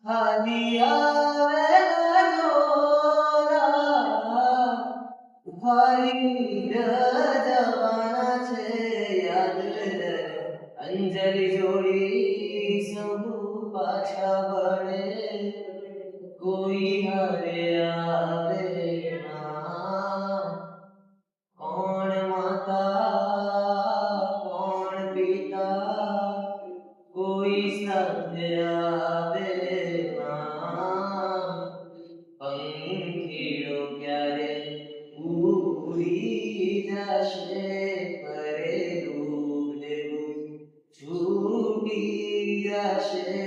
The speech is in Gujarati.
ખાલી આવે ડોલા ફરી જવાના છે યાદ અંજલિ જોડી સૌ પાછા વળે કોઈ હારે આવે ના કોણ માતા કોણ પિતા કોઈ સાથે આવે ના પંખીડો ક્યારે ઉડી જશે કરેલું દેવું છૂટી જશે